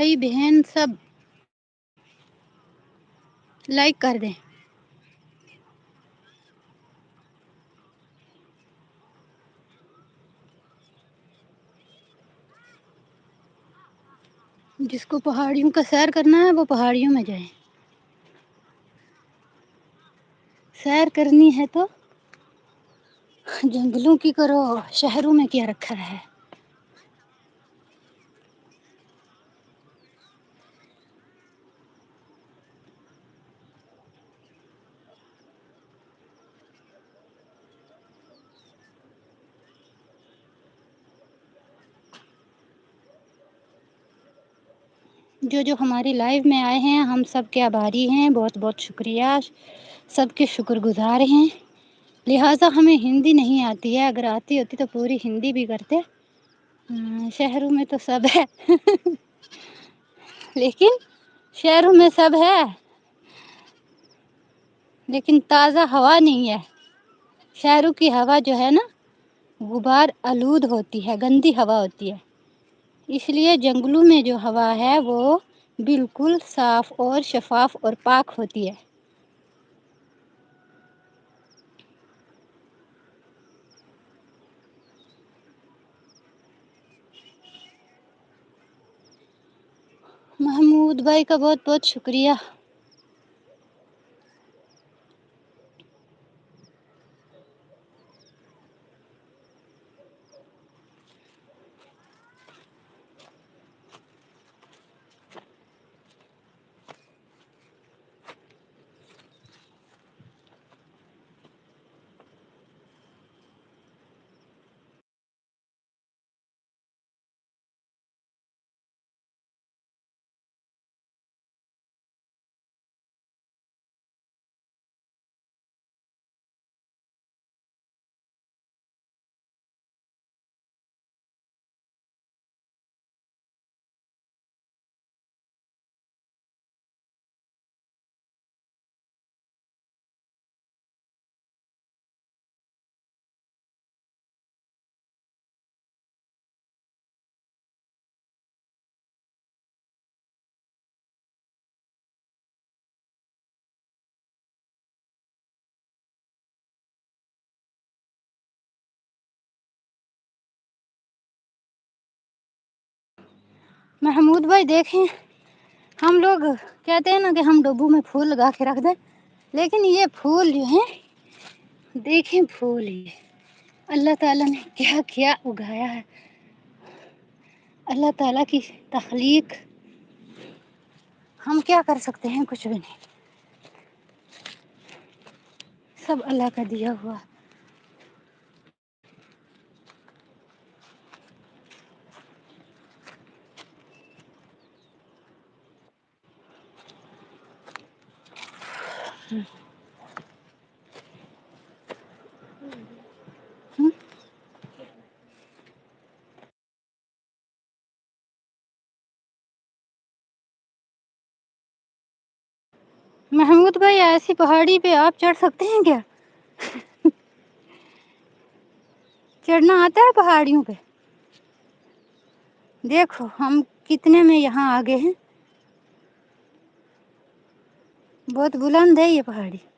بھائی بہن سب لائک کر دیں. جس کو پہاڑیوں کا سیر کرنا ہے وہ پہاڑیوں میں جائیں. سیر کرنی ہے تو جنگلوں کی کرو. شہروں میں کیا رکھا ہے. جو ہماری لائف میں آئے ہیں ہم سب کے آبادی ہیں. بہت بہت شکریہ. سب کے شکر گزار ہیں. لہٰذا ہمیں ہندی نہیں آتی ہے. اگر آتی ہوتی تو پوری ہندی بھی کرتے. شہروں میں تو سب ہے. لیکن شہروں میں سب ہے لیکن تازہ ہوا نہیں ہے. شہروں کی ہوا جو ہے نا غبار آلود ہوتی ہے. گندی ہوا ہوتی ہے. اس لیے جنگلوں میں جو ہوا ہے وہ بالکل صاف اور شفاف اور پاک ہوتی ہے. محمود بھائی کا بہت بہت شکریہ. محمود بھائی دیکھیں ہم لوگ کہتے ہیں نا کہ ہم ڈبوں میں پھول لگا کے رکھ دیں. لیکن یہ پھول جو ہیں دیکھیں پھول یہ اللہ تعالیٰ نے کیا کیا اگایا ہے. اللہ تعالیٰ کی تخلیق ہم کیا کر سکتے ہیں. کچھ بھی نہیں. سب اللہ کا دیا ہوا. محمود بھائی ایسی پہاڑی پہ آپ چڑھ سکتے ہیں کیا؟ چڑھنا آتا ہے پہاڑیوں پہ؟ دیکھو ہم کتنے میں یہاں آگے ہیں. بہت بلند ہے یہ پہاڑی.